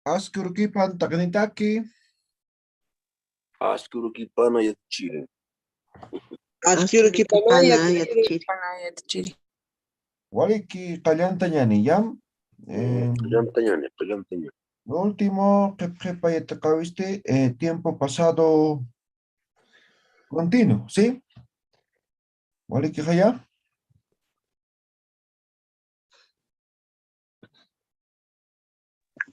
Askurukipan takanitaki. Askurukipana yachire. Askurukipana yachiri. Waliki qallanta ñani yam. Qillantañani. Lo último, qepa yataqawiste, tiempo pasado continuo, ¿sí? Waliki qaya.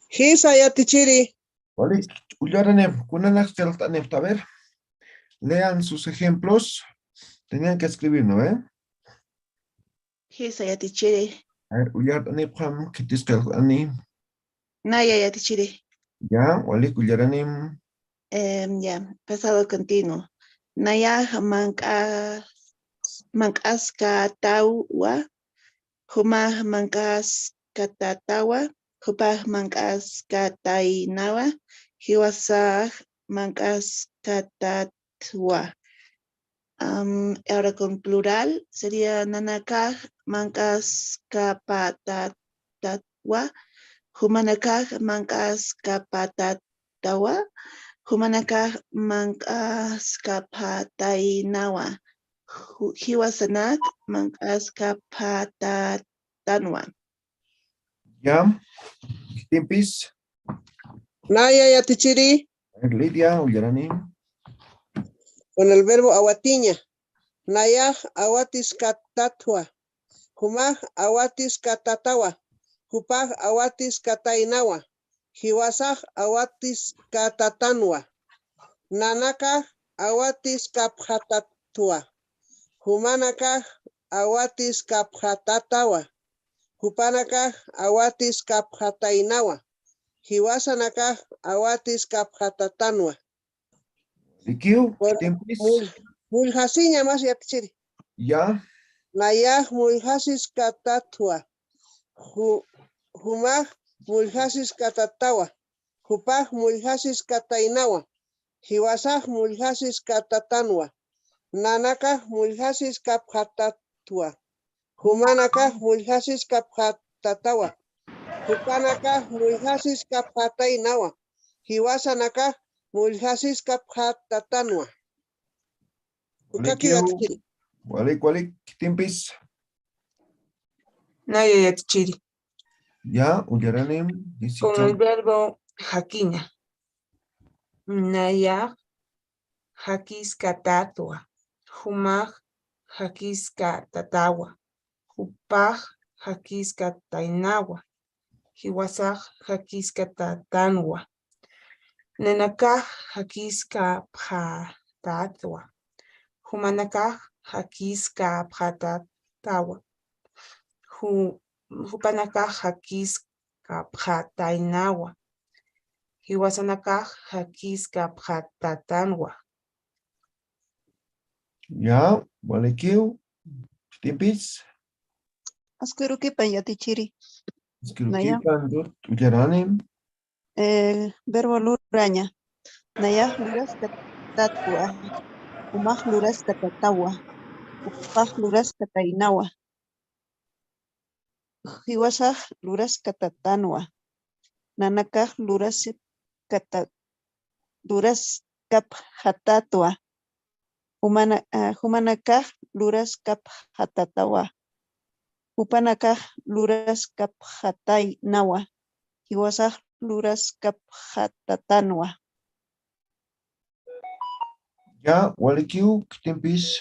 Hisa yatichiri. Waliki ullaranep, kunanas chaltanep, a ver. Lean sus ejemplos. Tenían que escribir, ¿no? Hisa yatichiri. A ver, ullaranep ham, kitiskalani. Naya yatichiri. Ya, waliki ullaranim. Ya, pasado continuo. Naya mankas tawa. Huma mankas katatawa. Hupa mankas katainawa. Hiwasa mankas katatwa. Ahora con plural sería nanaka mankas kapatatwa. Humanaka mankas kapatatawa. Humanaka mankas kapatainawa. Hiwasanak mankas kapatatanwa. Ya, tiempis. Naya yatichiri. A ver, Lidia, ullaranim. Con el verbo awatiña. Nayaj awatis katatwa. Humaj awatis katatawa. Hupaj awatis katainawa. Hiwasaj awatis katatanwa. Nanaka awatis kaphatatwa. Humanaka awatis kaphatatawa. Hupanaka awatis kaphatainawa. Hiwasanaka awatis kaphatatanwa. Likiu, tiempis. Mulhasiña más yatichiri. Ya, Nayaj mulhasis katatwa. Humaj mulhasis katatawa. Hupaj mulhasis katainawa. Hiwasaj mulhasis katatanwa. Nanaka mulhasis kaphatatwa. Humanaka mulhasis kaphatatawa. Hupanaka mulhasis kaphatainawa. Hiwasanaka mulhasis kaphatatanwa. Ukaki yatichiri. walik, tiempis. Naya yatichiri. Ya, ullaranim. Con el verbo jaquiña. Naya jakis katatwa. Humaj jakis katatawa. Hupaj jakis katainawa. Hiwasaj jakis katatanwa. Nenakaj jakis kaphatatwa. Humanakaj jakis kaphatatawa. Hupanakaj jakis kaphatainawa. Hiwasanakaj jakis kaphatatanwa. Ya, walikiu. Tiempis. Askurukipan yatichiri. Escribipan, ullaranim. El verbo luraña. Nayaj luras katatwa. Umaj luras katatawa. Upaj luras katainawa. Hiwasaj luras katatanwa. Nanakaj luras kaphatatwa. Humanakaj luras kaphatatawa. Upanakaj luras kaphatainawa. Hiwasaj luras kaphatatanwa. Ya, walikiu, tiempis.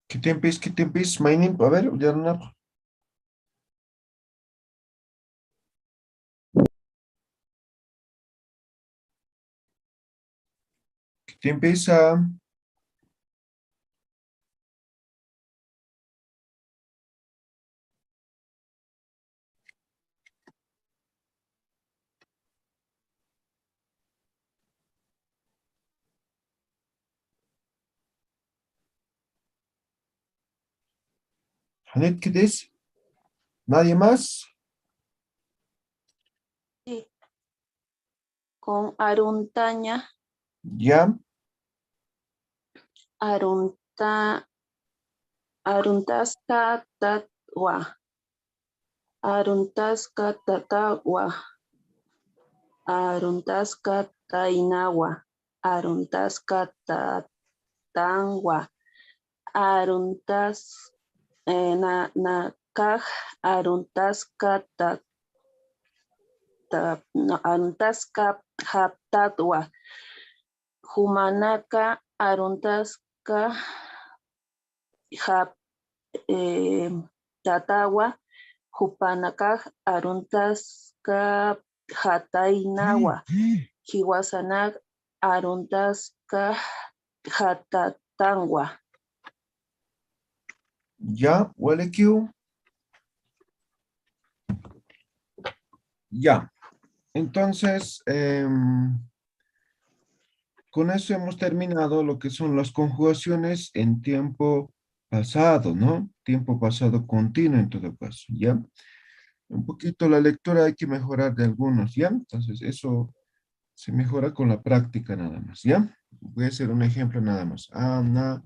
¿Qué tiempis? Mainim, a ver, ullaranap. ¿Qué tiempis? Janet, ¿qué es? ¿Nadie más? Sí. Con aruntaña. Ya. Aruntaska tatwa. Aruntaska tatawa. Aruntaska tainawa. Aruntaska tatangwa. Aruntas nakaj aruntaska aruntaska haptatwa. Humanaka aruntaska tatawa. Hupanaka aruntaska hatainawa. Hiwasanak aruntaska hatatangwa. Ya, Walekiu. Ya. Entonces, con eso hemos terminado lo que son las conjugaciones en tiempo pasado, ¿no? Tiempo pasado continuo en todo caso, ¿ya? Un poquito la lectura hay que mejorar de algunos, ¿ya? Entonces, eso se mejora con la práctica nada más, ¿ya? Voy a hacer un ejemplo nada más. Anataña.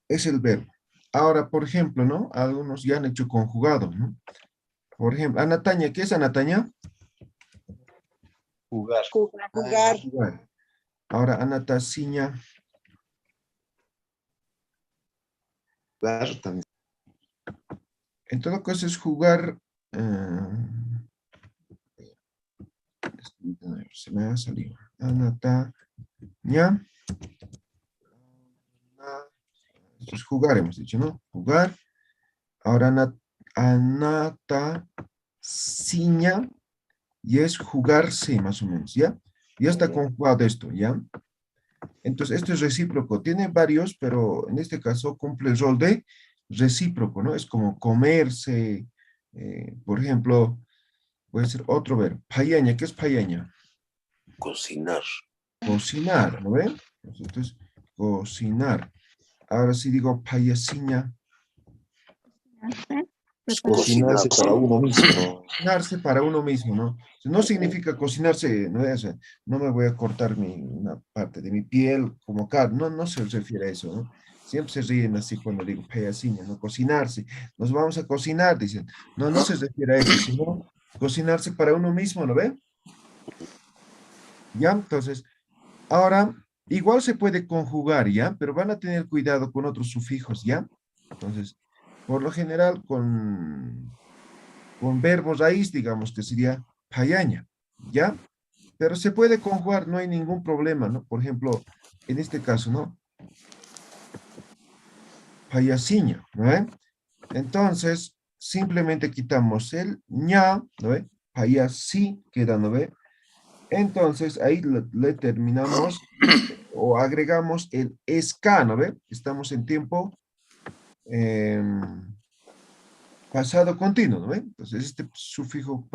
Es el verbo. Ahora, por ejemplo, ¿no? Algunos ya han hecho conjugado, ¿no? Por ejemplo, Anataña, ¿qué es Anataña? Jugar. Jugar. Jugar. Ahora, Anatasiña. Jugar también. En todo caso es jugar. Se me ha salido. Anataña. Esto es jugar, hemos dicho, ¿no? Jugar. Ahora, Anatasiña. Y es jugarse, más o menos, ¿ya? Ya está conjugado esto, ¿ya? Entonces, esto es recíproco. Tiene varios, pero en este caso cumple el rol de recíproco, ¿no? Es como comerse, por ejemplo, puede ser otro verbo. Payaña, ¿qué es payaña? Cocinar. Cocinar, ¿no ven? Esto es cocinar. Ahora si digo payasiña. Cocinarse para uno mismo. Cocinarse para uno mismo, ¿no? No significa cocinarse, ¿no? O sea, no me voy a cortar una parte de mi piel como carne, no se refiere a eso, ¿no? Siempre se ríen así cuando digo payasiña, ¿no? Cocinarse, nos vamos a cocinar, dicen. No se refiere a eso, sino cocinarse para uno mismo, ¿no ve? ¿Ya? Entonces, ahora, igual se puede conjugar, ¿ya? Pero van a tener cuidado con otros sufijos, ¿ya? Entonces, por lo general, con verbo raíz, digamos que sería payaña, ¿ya? Pero se puede conjugar, no hay ningún problema, ¿no? Por ejemplo, en este caso, ¿no? Payasiña, ¿no ve? Entonces, simplemente quitamos el ña, ¿no ve? Payasí queda, ¿no ve? Entonces, ahí le terminamos o agregamos el esca, ¿no ve? Estamos en tiempo pasado continuo, ¿no ve? Entonces, este sufijo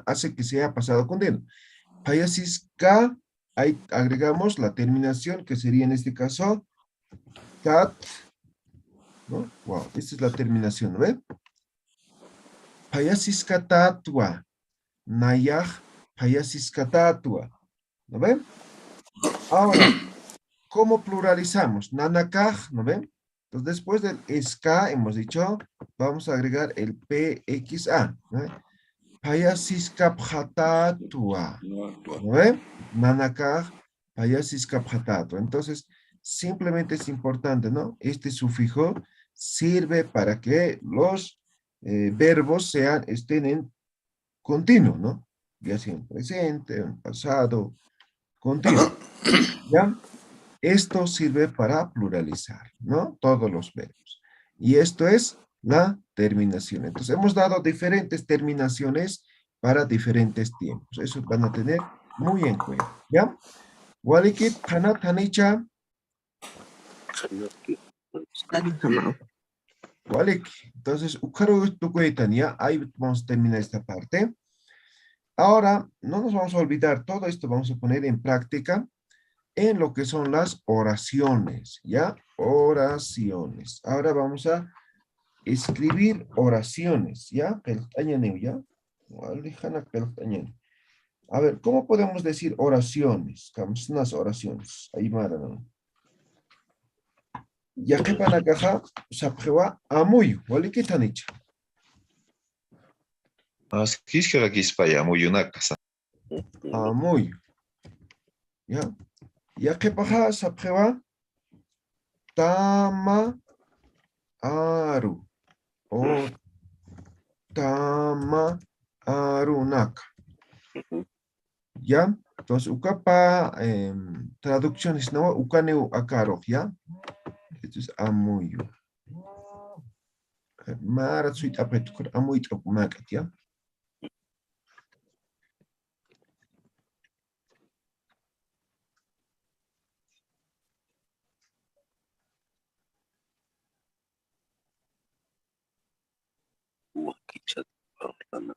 hace que sea pasado continuo. Payasisca, ahí agregamos la terminación que sería en este caso cat, ¿no? Wow, esta es la terminación, ¿no ve? Payasisca tatua, nayaj, payasisca tatua, ¿no ve? Ahora, ¿cómo pluralizamos? Nanakaj, ¿no ven? Entonces, después del ska, hemos dicho, vamos a agregar el PXA, ¿no? Payasiskapjatatua, ¿no ven? Nanakaj, payasiskapjatatua. Entonces, simplemente es importante, ¿no? Este sufijo sirve para que los verbos estén en continuo, ¿no? Ya sea en presente, en pasado, continuo, ¿ya? Esto sirve para pluralizar, ¿no? Todos los verbos. Y esto es la terminación. Entonces, hemos dado diferentes terminaciones para diferentes tiempos. Eso van a tener muy en cuenta, ¿ya? Walikit, Hana, Tanicha. Walik. Entonces, Ukaru, Tukuetania, ahí vamos a terminar esta parte. Ahora, no nos vamos a olvidar, todo esto vamos a poner en práctica en lo que son las oraciones, ¿ya? Oraciones. Ahora vamos a escribir oraciones, ¿ya? Peltañaneu, ¿ya? A ver, ¿cómo podemos decir oraciones? Vamos, unas oraciones. Ahí mara. Ya que para caja, sapjewa amuyu. ¿Vale? ¿Qué tan hecho? Kiskara kispaya muyunakasa. Amuyu. ¿Ya? Ya que paja, sapjewa tama aru. O tama arunaka. ¿Ya? Entonces, ukapa traducciones, ¿no? Ukaneu akaro, ¿ya? Esto es amuyu. Mara suit apetukur amuit okumakat, ¿ya? Wakicha parlana.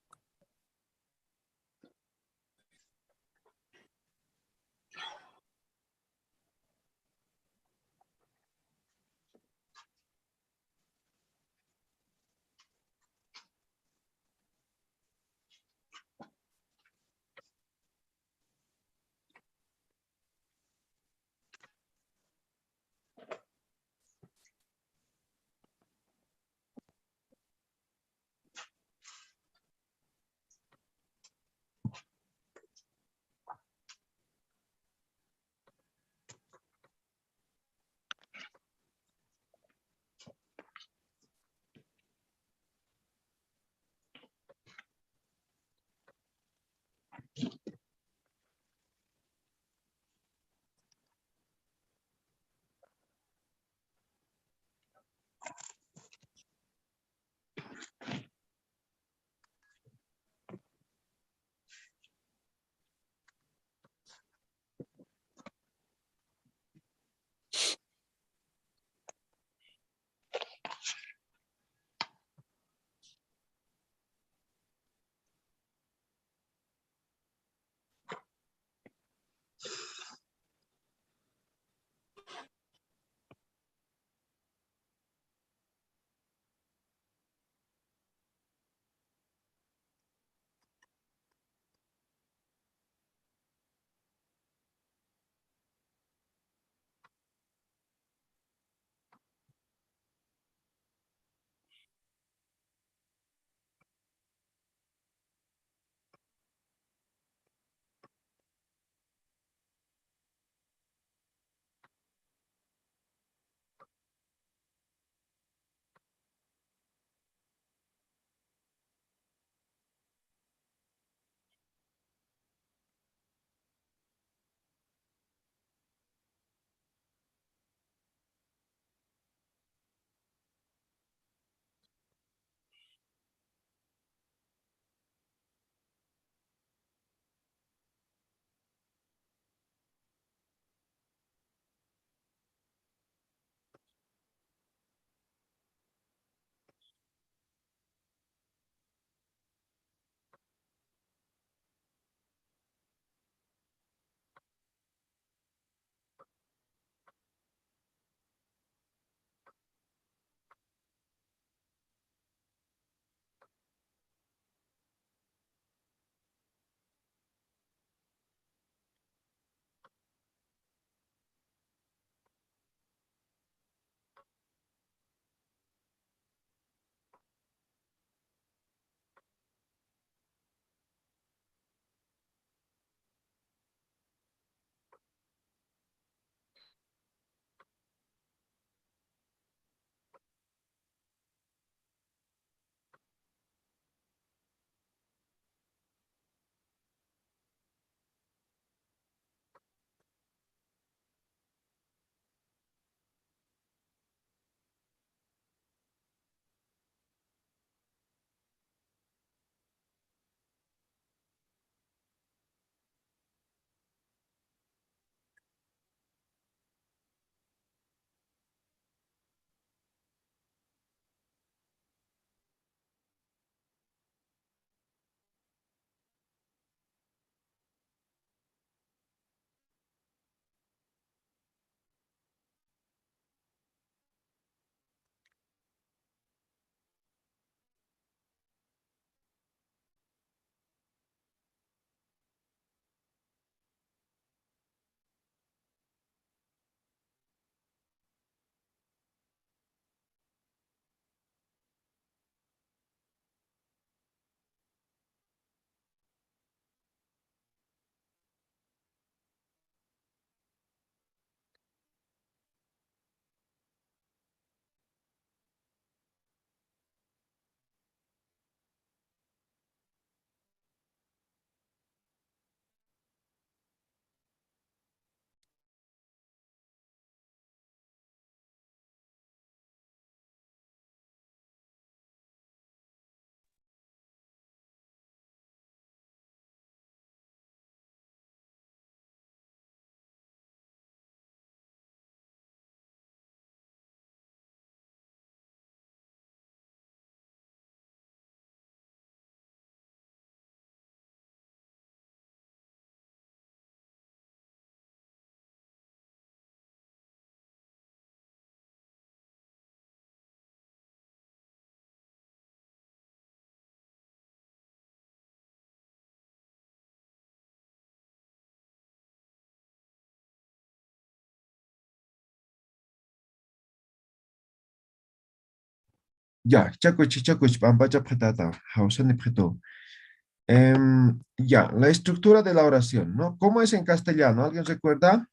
Ya, chacuch, pampacha patata, hausani preto. Ya, la estructura de la oración, ¿no? ¿Cómo es en castellano? ¿Alguien recuerda?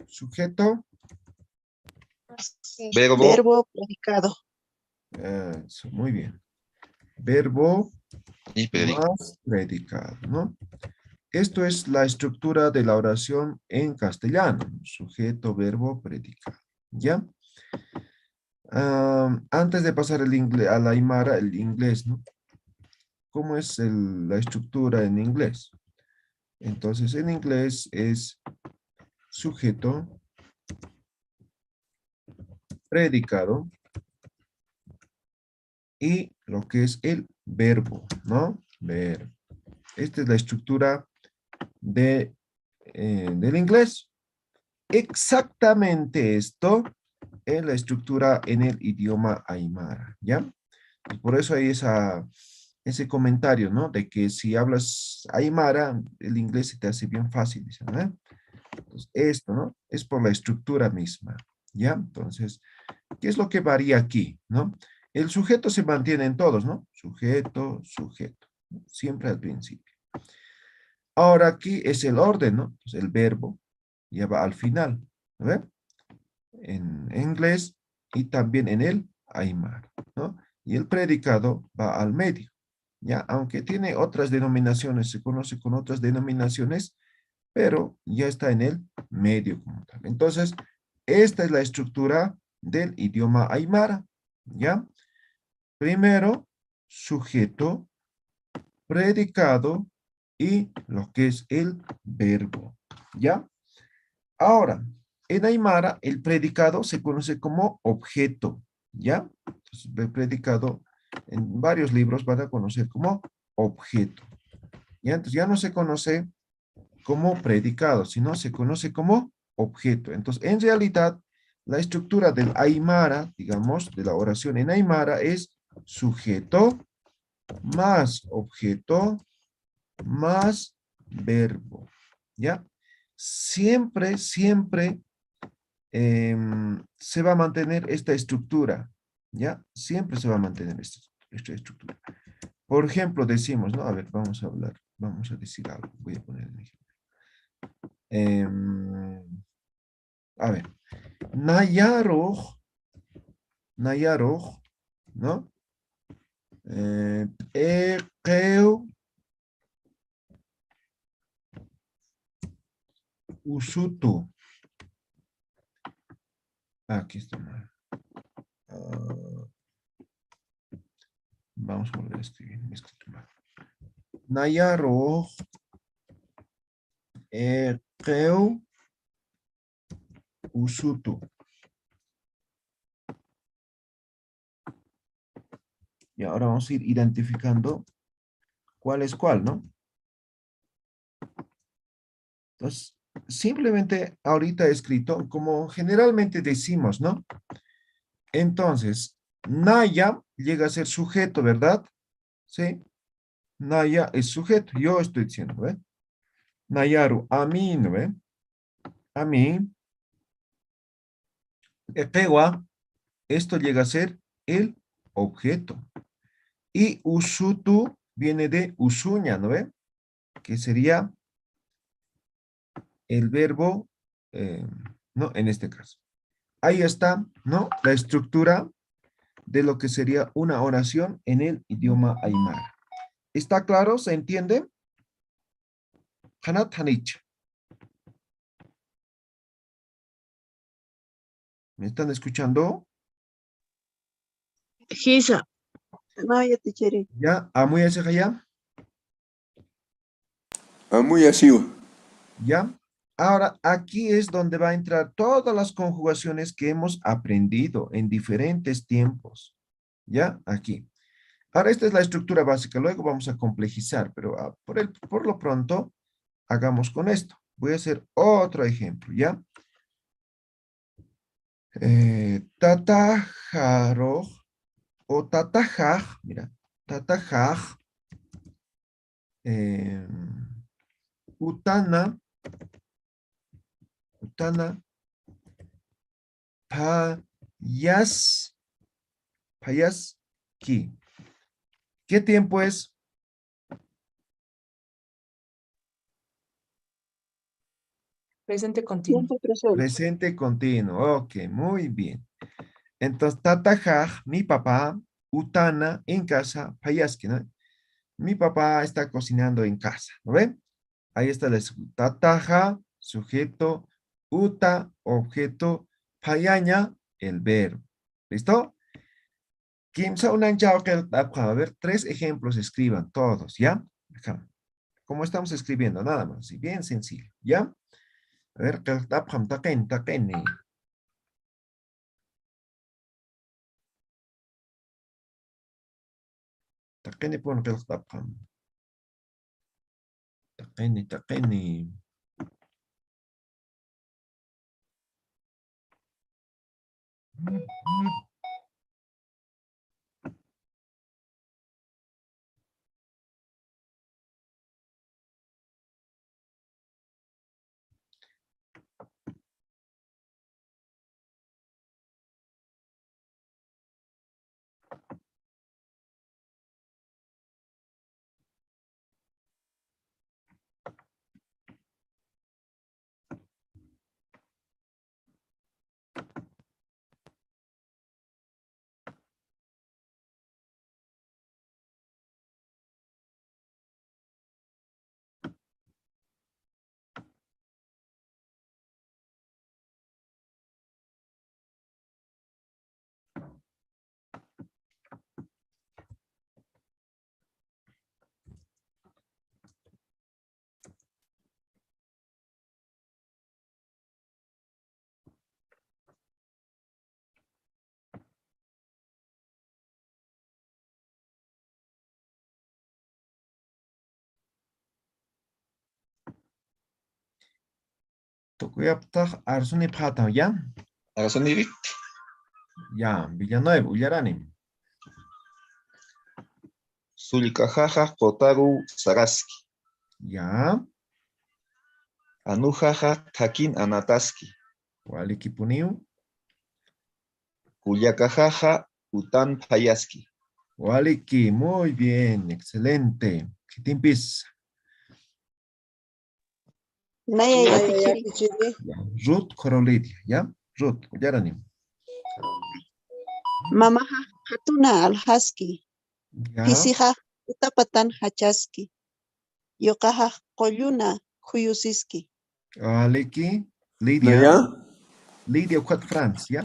Sujeto, Verbo Verbo, predicado. eso, muy bien. Verbo y predicado. más predicado, ¿no? Esto es la estructura de la oración en castellano. Sujeto, verbo, predicado. ¿Ya? Antes de pasar el inglés, a la aymara, el inglés, ¿no? ¿Cómo es la estructura en inglés? Entonces, en inglés es sujeto, predicado y lo que es el verbo, ¿no? Verbo. Esta es la estructura del inglés. Exactamente esto es la estructura en el idioma aymara, ¿ya? Y por eso hay ese comentario, ¿no? De que si hablas aymara, el inglés se te hace bien fácil, dicen, ¿no? Entonces, esto, ¿no? Es por la estructura misma, ¿ya? Entonces, ¿qué es lo que varía aquí, no? El sujeto se mantiene en todos, ¿no? Sujeto, sujeto, ¿no? Siempre al principio. Ahora aquí es el orden, ¿no? Entonces, el verbo ya va al final, ¿no? En inglés y también en el aymara, ¿no? Y el predicado va al medio, ¿ya? Aunque tiene otras denominaciones, se conoce con otras denominaciones, pero ya está en el medio como tal. Entonces, esta es la estructura del idioma aymara, ¿ya? Primero, sujeto, predicado y lo que es el verbo, ¿ya? Ahora, en aymara, el predicado se conoce como objeto, ¿ya? Entonces, el predicado en varios libros van a conocer como objeto, ¿ya? Entonces, ya no se conoce como predicado, sino se conoce como objeto. Entonces, en realidad, la estructura del aymara, digamos, de la oración en aymara es sujeto más objeto más verbo, ¿ya? Siempre, siempre se va a mantener esta estructura, ¿ya? Siempre se va a mantener esta estructura. Por ejemplo, decimos, ¿no? A ver, vamos a hablar, vamos a decir algo. Voy a poner un ejemplo. A ver, Nayaroj, ¿no? Eqeu usutu. Aquí está mal. Vamos a volver a escribir. Me he escrito mal. Nayaroj, eqeu usutu. Y ahora vamos a ir identificando cuál es cuál, ¿no? Entonces, simplemente ahorita he escrito como generalmente decimos, ¿no? Entonces, Naya llega a ser sujeto, ¿verdad? Sí. Naya es sujeto. Yo estoy diciendo, ¿ve? Nayaru, a mí, ¿no ve? A mí. Epewa, esto llega a ser el objeto. Y usutu viene de usuña, ¿no ve? Que sería el verbo, ¿no? En este caso. Ahí está, ¿no? La estructura de lo que sería una oración en el idioma aymara. ¿Está claro? ¿Se entiende? Hanat Hanich. ¿Me están escuchando? Gisa. No, ya te quiere. ¿Ya? ¿Amuy ese ya? Muy así. ¿Ya? Ahora, aquí es donde va a entrar todas las conjugaciones que hemos aprendido en diferentes tiempos. ¿Ya? Aquí. Ahora, esta es la estructura básica. Luego vamos a complejizar, pero por lo pronto, hagamos con esto. Voy a hacer otro ejemplo, ¿ya? Tatajaro o tatajaj, mira, tatajaj, utana, utana, Yas, payaski. ¿Qué tiempo es? Presente continuo. Tiempo presente. Presente continuo. Ok, muy bien. Entonces, tatajaj, mi papá, utana, en casa, payaski, ¿no? Mi papá está cocinando en casa, ¿no ven? Ahí está el tataja, sujeto, uta, objeto, payaña, el verbo. ¿Listo? A ver, 3 ejemplos escriban todos, ¿ya? Acá. ¿Cómo estamos escribiendo? Nada más, ¿sí? Bien sencillo, ¿ya? A ver, taqeni. Taqeni pon taqeni. Tokuyaptaj Arsuni Pata, ¿ya? Arasonirit. Ya, Villanueva, Ullaranim. Sulikajaja Kotaru Saraski. Ya, Anujaja Takin Anataski. Walikipuniu. Kuyakajaja Utan Payaski. Waliki, muy bien, excelente. Kitimpis. Naya ya Naya ya tichiri. pichiri. Ya, Ruth Corolidia, ¿ya? Ruth, Ullaranim. Mamaha hatuna alhaski. Ya, Pisija utapatan hachaski. Yokaha kolluna huyusiski. Waliki, Lidia. Naya, Lidia Quat France, ¿ya?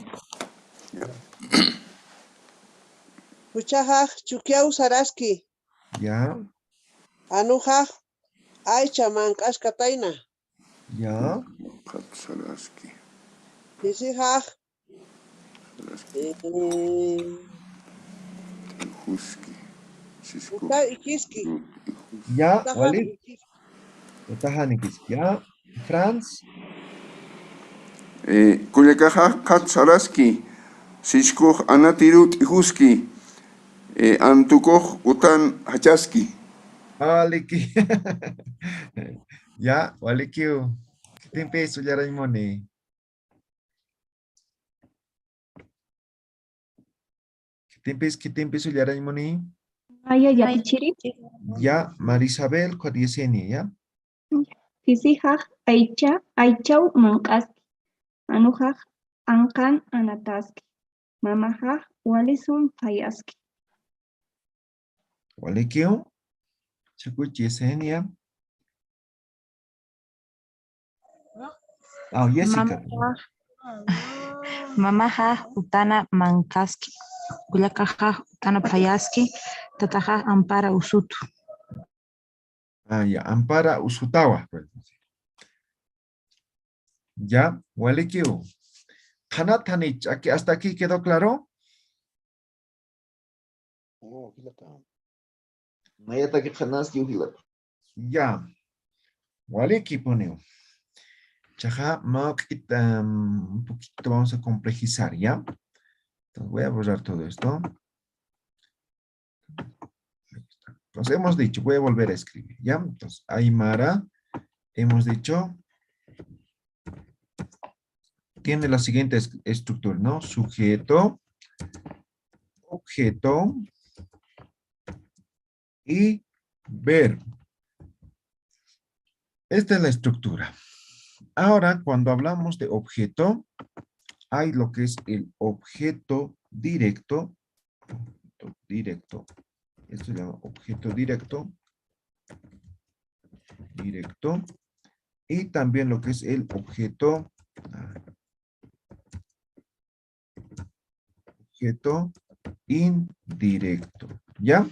Puchajaj chukiau saraski. Ya, Anujaj aycha mankashkataina. ya, Katsaraski, Pisijaj Huski, Cisco, uta ikiski. ya, Utajaj Walik. ikiski. Utahanikis, ya. France, Kulekaja Katsaraski, Cisco Anatirut Huski, Antuko Utan Hachaski. Waliki. Ya, Waliki. Kitimpis, Ullaraimoni. Kitimpis, Ullaraimoni. Naya ya tichiri. Ya, Marisabel Cuadieseni, ¿ya? Fisijaj aichau mankaski. Anujaj ankan anataski. Mamajaj walisun payaski. Walikio. Chakuchieseni, ¿ya? Ah, Jessica. Mamaja utana mankaski. Gulakaja utana payaski. Tataja ampara usutu. Ah, ya, Ampara Usutawa. Pues. Ya, Walikio. Hanatanich, hasta aquí quedó claro. Oh, hilata. Nayata que Hanaski hilata. Ya. Waliki poneo. Chaja, un poquito vamos a complejizar, ¿ya? Entonces voy a borrar todo esto. Entonces hemos dicho, voy a volver a escribir, ¿ya? Entonces, Aymara, hemos dicho, tiene la siguiente estructura, ¿no? Sujeto, objeto y verbo. Esta es la estructura. Ahora, cuando hablamos de objeto, hay lo que es el objeto directo. Esto se llama objeto directo. Y también lo que es el objeto indirecto. ¿Ya?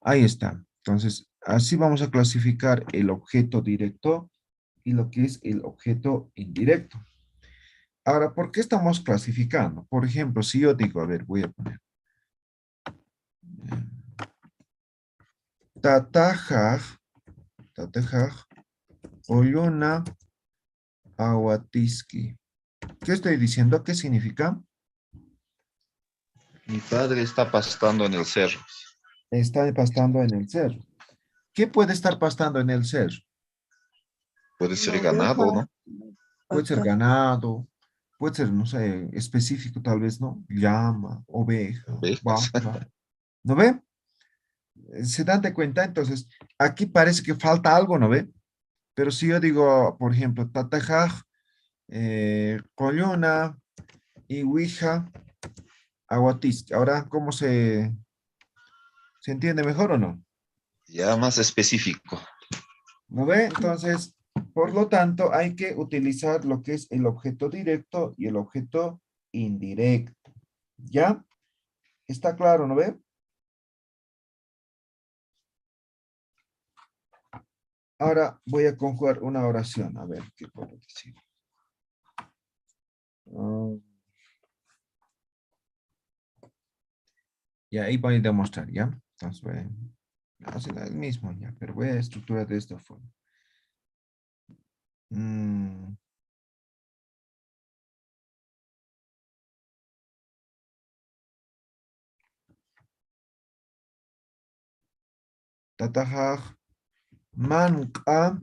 Ahí está. Entonces, así vamos a clasificar el objeto directo y lo que es el objeto indirecto. Ahora, ¿por qué estamos clasificando? Por ejemplo, si yo digo, a ver, voy a poner. Tatajaj, Olluna, Awatiski. ¿Qué estoy diciendo? ¿Qué significa? Mi padre está pastando en el cerro. Está pastando en el cerro. ¿Qué puede estar pastando en el cerro? Puede ser ganado, ¿no? Puede ser ganado, puede ser, no sé, específico tal vez, ¿no? Llama, oveja, Ovejas. vaca. ¿No ve? ¿Se dan de cuenta? Entonces, aquí parece que falta algo, ¿no ve? Pero si yo digo, por ejemplo, tatajaj, Collona y Ouija, Aguatis. Ahora, ¿cómo se entiende mejor o no? Ya más específico. ¿No ve? Entonces, por lo tanto, hay que utilizar lo que es el objeto directo y el objeto indirecto. ¿Ya? ¿Está claro, no ve? Ahora voy a conjugar una oración. A ver, ¿qué puedo decir? Y ahí voy a demostrar, ¿ya? Entonces voy a hacer el mismo, ¿ya? Pero voy a estructurar de esta forma. Tatajaj, manka,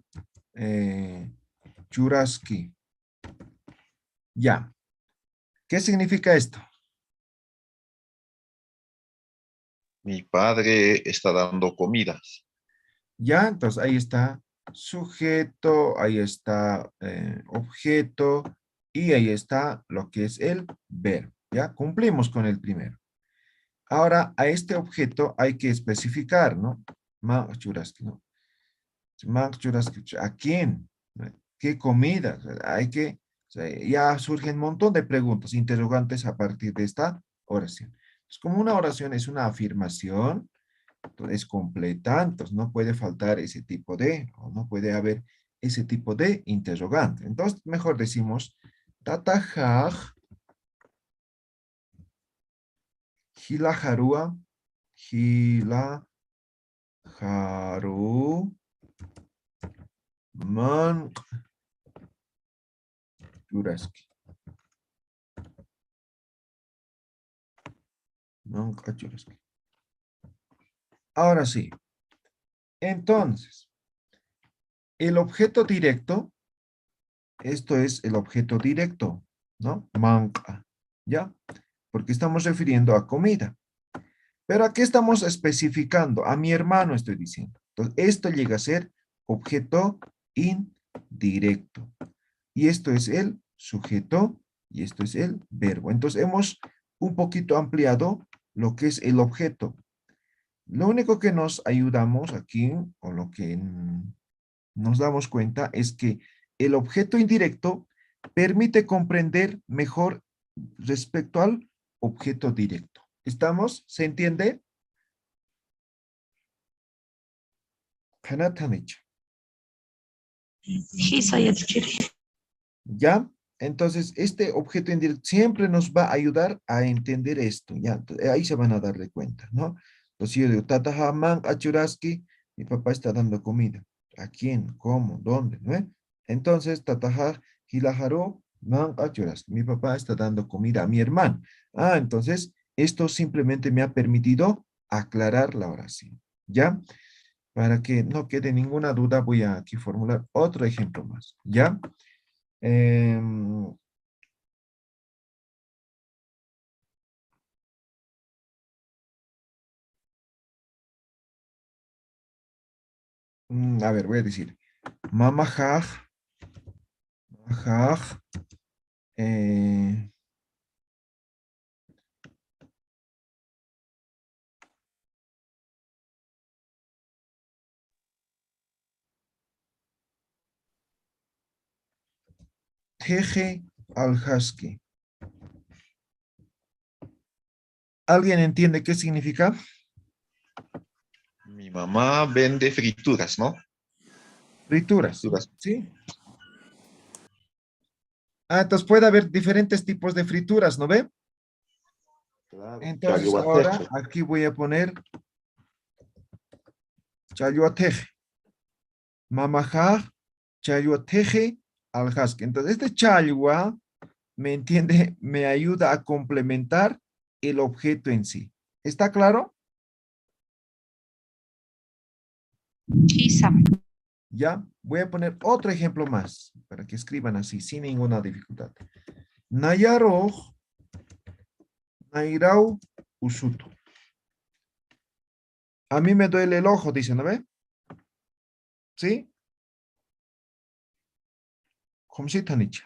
churaski. Ya. ¿Qué significa esto? Mi padre está dando comidas. Ya, entonces ahí está sujeto, ahí está objeto y ahí está lo que es el verbo. Ya, cumplimos con el primero. Ahora, a este objeto hay que especificar, ¿no? ¿No? ¿A quién? ¿Qué comida? Hay que, o sea, ya surgen un montón de preguntas, interrogantes a partir de esta oración. Pues como una oración es una afirmación, es completa, entonces no puede faltar ese tipo de, o no puede haber ese tipo de interrogante. Entonces, mejor decimos, tatajaj, hilajarua, hilajaru, man, churaski. Churaski. Ahora sí. Entonces, el objeto directo, esto es el objeto directo, ¿no? Manca, ¿ya? Porque estamos refiriendo a comida. Pero aquí estamos especificando, a mi hermano estoy diciendo. Entonces, esto llega a ser objeto indirecto. Y esto es el sujeto y esto es el verbo. Entonces, hemos un poquito ampliado lo que es el objeto. Lo único que nos ayudamos aquí, o lo que nos damos cuenta, es que el objeto indirecto permite comprender mejor respecto al objeto directo. ¿Estamos? ¿Se entiende? ¿Ya? Entonces, este objeto indirecto siempre nos va a ayudar a entender esto, ¿ya? Entonces, ahí se van a dar de cuenta, ¿no? Entonces, yo digo, tatajaman achuraski, mi papá está dando comida. ¿A quién? ¿Cómo? ¿Dónde? ¿No? Entonces, tatajaj hilajaro man achuraski, mi papá está dando comida a mi hermano. Ah, entonces, esto simplemente me ha permitido aclarar la oración, ¿ya? Para que no quede ninguna duda, voy a aquí formular otro ejemplo más, ¿ya? A ver, voy a decir. Mamajaj. Mamajaj. Eh, Teje al husky. ¿Alguien entiende qué significa? Mi mamá vende frituras, ¿no? Frituras, Frituras. ¿sí? Entonces puede haber diferentes tipos de frituras, ¿no ve? Claro. Entonces ahora Chayhuateje. aquí voy a poner chayuateje. Mamajaj, chayuateje al husky. Entonces este chayua, ¿me entiende? Me ayuda a complementar el objeto en sí. ¿Está claro? Sí, Sam. Ya, voy a poner otro ejemplo más para que escriban así, sin ninguna dificultad. Nayaroj, Nairau, Usutu. A mí me duele el ojo, dice, ¿no ve? ¿Sí? Komsitanich.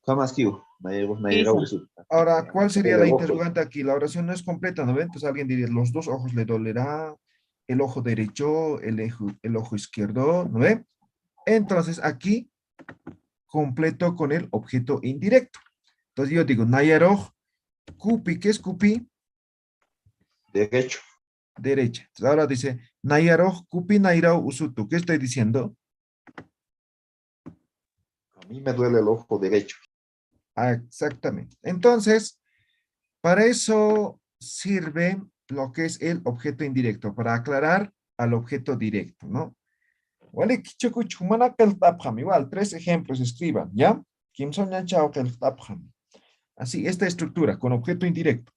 Kamaskiu. Nayera usut. Ahora, ¿cuál sería Duele la el ojo. interrogante aquí? La oración no es completa, ¿no ve? Entonces alguien diría, los dos ojos le dolerá, el ojo derecho, el ojo izquierdo, ¿no ve? Entonces aquí completo con el objeto indirecto. Entonces yo digo, Nayaroj, Kupi, ¿qué es Kupi? Derecho. Derecha. Entonces ahora dice, Nayaroj, Kupi, Nairao, Usutu. ¿Qué estoy diciendo? A mí me duele el ojo derecho. Exactamente. Entonces, para eso sirve lo que es el objeto indirecto, para aclarar al objeto directo, ¿no? Wale, kichuku chumana kel tapham. Igual, 3 ejemplos escriban, ¿ya? Kim son chao kel tapham. Así, esta estructura con objeto indirecto.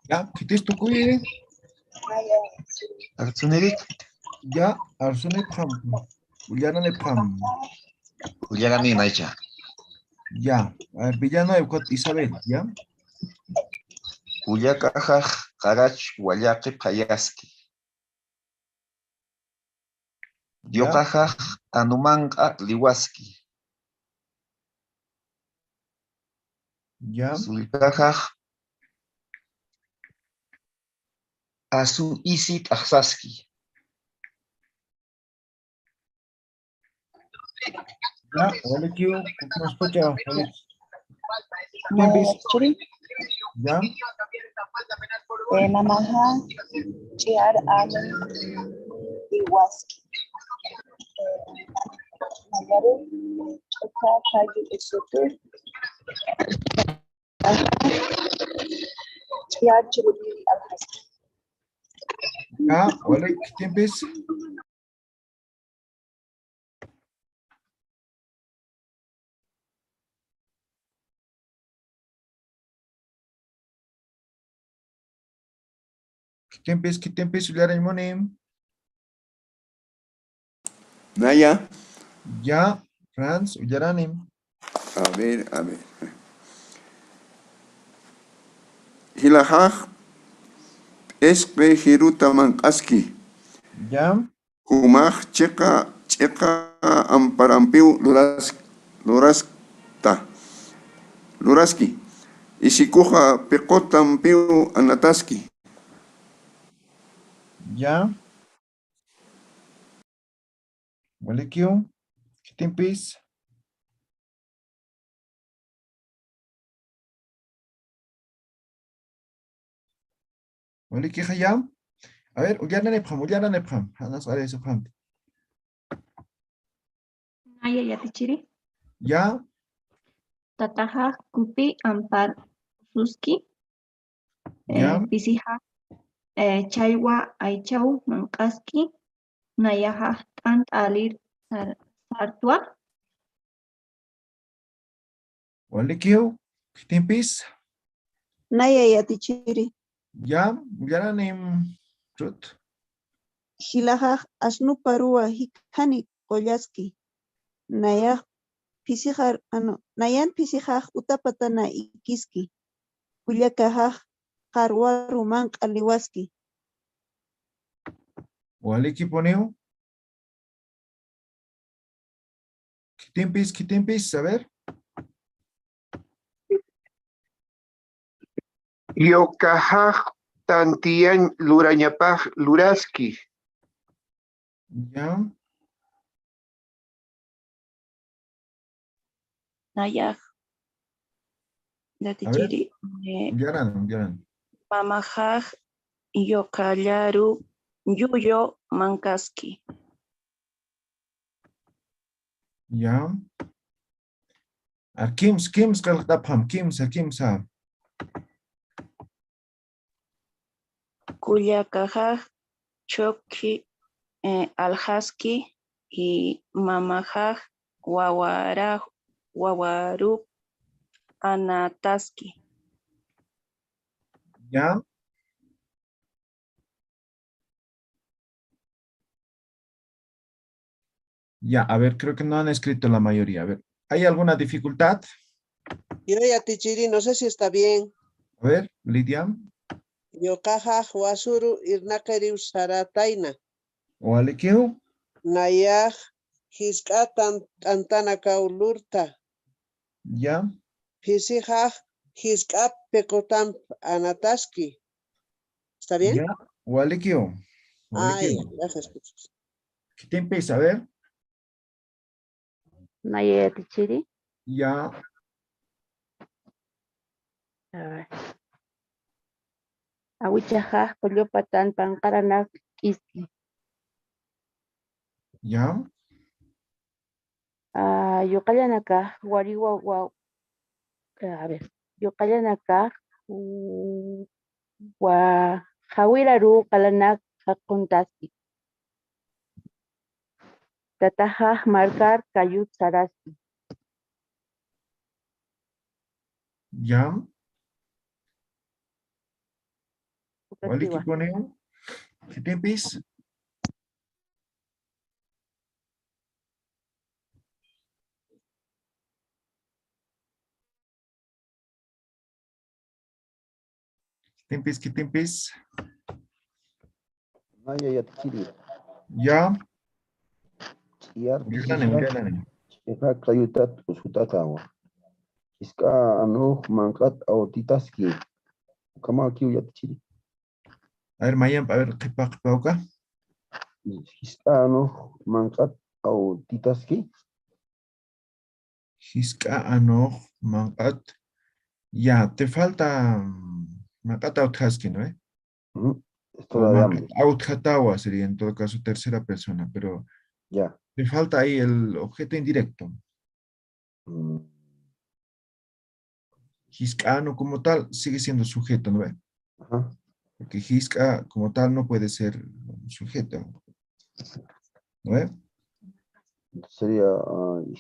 Ya, ¿qué te cuye? Artsunerik. Ya, arsune pam. Ullarane pam. Ullagani maicha. Ya, a ver, Villanueva, Isabel, ¿ya? Ullakajaj karach wallaqi payaski. Ya, Yoqajaj anumanqa liwaski. ya, Sullkajaj asun isi t'aqsaski. ya, vale, que no escucha, vale. Maya ¿Quién yatichiri. ya, Mamaha chiar anu iwaski. Mayaru choka kayu isutu. Chiar churubiri alhaski. ya, vale, ¿quién ves? ¿Quién ves? Uliara Monem. Naya. Ya, Franz, Uliaranim. A ver, a ver. Hilajaj esque hiruta manqaski. Ya, Humaj cheqa amparampiu luraski. Isikuja pecotampiu anataski. ya, vale, ¿quién ves? Vale, ¿qué ya? A ver, Uliara Nepam. Hanas Ares Pam. Maya yatichiri. Ya, Tataja kupi ampar suski. ya, Pisija chaywa aichau mankaski. Nayaja tant alir sartua. vale, ¿quién ves? Naya yatichiri. Ya, Uliaranim. Ruth. Hilajaj asnu parua hikani kollaski. Nayaj pisijar nayan pisijaj utapatana ikiski. Kullakajaj qarwaru manq'aliwaski. Vale, ¿qué poneo? ¿Quién ves? A ver. Yoqajaj tantiyan lurañapaj luraski. Ya, Naya a ver. yatichiri. Uliaran. Mamajaj yokallaru yuyo mankaski. Ya. Kims kalqapam, Kimsa. Kullakajaj choki alhaski y mamajaj wawaru anataski. Ya. Ya, a ver, creo que no han escrito la mayoría. A ver, ¿hay alguna dificultad? Yo yatichiri, no sé si está bien. A ver, Lidia. Yoqajaj wasuru irnaqariw sarataina. O Alequiu. Nayaj hisk'atan t'antana kaulurta. Ya. Pisijaj hisk'ap pekotam anataski. ¿Está bien? Ya. O Alequiu. Ay, gracias. ¿Qué te empieza? A ver. Naya yatichiri. Ya. A ver. Awichajaj kollopatan panqaranak iski. Ya. Yuqallanakaj wariwa a ver. Yuqallanakaj hawiraru qalanak hakuntaski. Tatajaj marcar kayut saraski. Ya. ¿Cuál que pone? ¿Qué tiempis? ¿Qué tiempis? Maya yatchiri. Ya. Chiyar Ganan. Eka kayutat usutatawa. Iska anu mankat autitaski. Kama kiu yatchiri. A ver, Mayam, a ver, ¿qué pauca? Iska anu mankat autitaski. Hiska ano mankat. Ya, te falta mankat authaski, ¿no? Esto O da de mankat hambre. authatawa sería en todo caso tercera persona, pero Ya. te falta ahí el objeto indirecto. Hiska ano como tal sigue siendo sujeto, ¿no? Ajá. Porque hiska como tal no puede ser sujeto, ¿no? Sería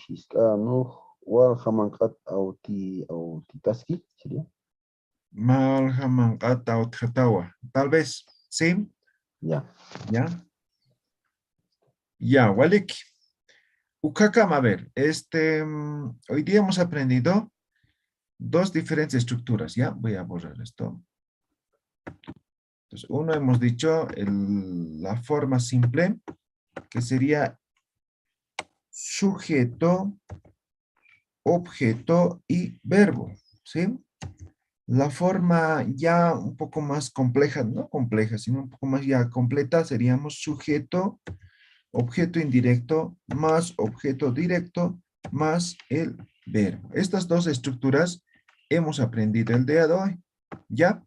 iska anu wal hamankat autitaski. Sería. Malha mankat authatawa. Tal vez, ¿sí? Ya. ¿Ya? Ya, Walik. Ukakam, a ver, hoy día hemos aprendido dos diferentes estructuras, ¿ya? Voy a borrar esto. Entonces, uno hemos dicho la forma simple, que sería sujeto, objeto y verbo, ¿sí? La forma ya un poco más compleja, no compleja, sino un poco más ya completa, seríamos sujeto, objeto indirecto, más objeto directo, más el verbo. Estas dos estructuras hemos aprendido el día de hoy, ¿ya?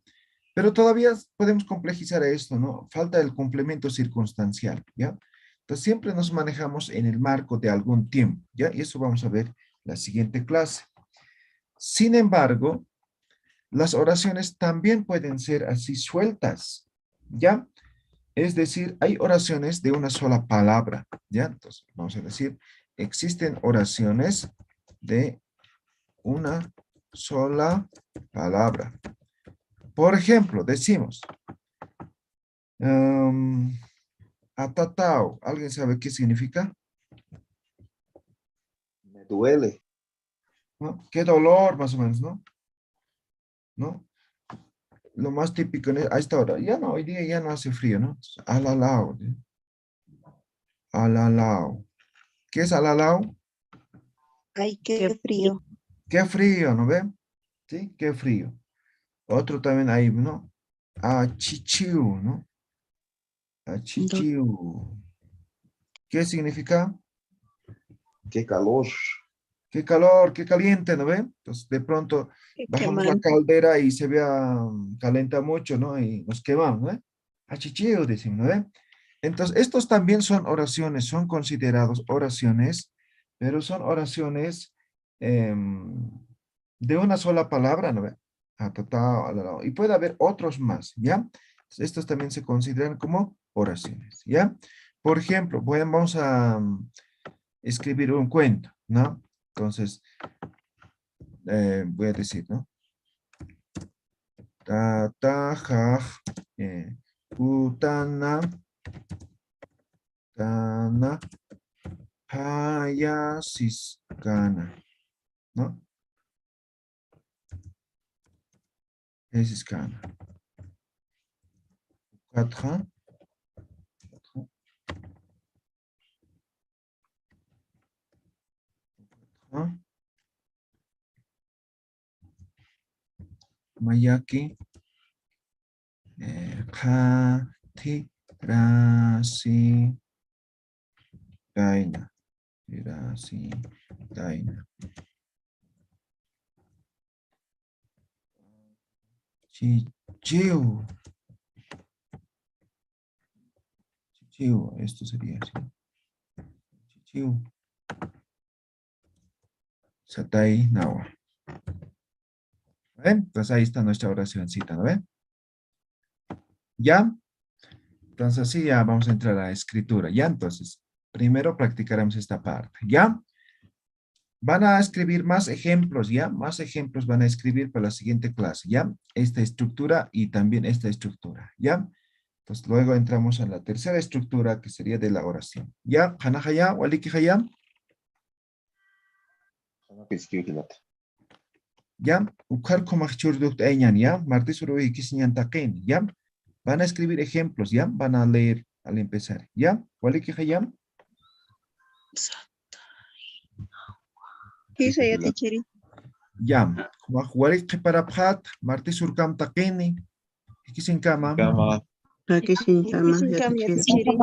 Pero todavía podemos complejizar esto, ¿no? Falta el complemento circunstancial, ¿ya? Entonces siempre nos manejamos en el marco de algún tiempo, ¿ya? Y eso vamos a ver la siguiente clase. Sin embargo, las oraciones también pueden ser así sueltas, ¿ya? Es decir, hay oraciones de una sola palabra, ¿ya? Entonces, vamos a decir, existen oraciones de una sola palabra. Por ejemplo, decimos, atatao, ¿alguien sabe qué significa? Me duele. ¿No? Qué dolor, más o menos, ¿no? ¿No? Lo más típico a esta hora, ya no, hoy día ya no hace frío, ¿no? Alalao, ¿sí? Alalao. ¿Qué es alalao? Ay, qué frío. Qué frío, ¿no ve? ¿Sí? Qué frío. Otro también ahí, ¿no? Achichiu, ¿no? Achichiu. ¿Qué significa? Qué calor. Qué calor, qué caliente, ¿no ve? Entonces, de pronto Qué bajamos la quemante. caldera y se vea, calienta mucho, ¿no? Y nos quemamos, ¿no? Achichiu, decimos, ¿no ve? Entonces, estos también son oraciones, son considerados oraciones, pero son oraciones de una sola palabra, ¿no ve? Y puede haber otros más, ¿ya? Entonces, estos también se consideran como oraciones, ¿ya? Por ejemplo, vamos a escribir un cuento, ¿no? Entonces, voy a decir, ¿no? Tatajaj, utana, tana, hayasiskana, ¿no? Hayasiskana. Katja. Mayaki. Kati. Rasi. Daina. Rasi. Daina. Chichiu. Chichiu. Esto sería así. Chichiu. Satai Nawa. ¿Ven? Entonces ahí está nuestra oracióncita, ¿no ven? ¿Ya? Entonces así ya vamos a entrar a la escritura. ¿Ya? Entonces, primero practicaremos esta parte. ¿Ya? Van a escribir más ejemplos, ¿ya? Más ejemplos van a escribir para la siguiente clase, ¿ya? Esta estructura y también esta estructura, ¿ya? Entonces, luego entramos a la tercera estructura, que sería de la oración. ¿Ya? ¿Hanajaya? ¿Walikijaya? ¿Ya? Ukar komachurduk eñan, ¿ya? Martes uruhi kisinyan taqin, ¿ya? Van a escribir ejemplos, ¿ya? Van a leer al empezar, ¿ya? ¿Walikijaya? Kisa ya teacheri. Ya. Warik para phat, martes urkam taqini. Kisin kama. Aquí sin cama ya teacheri.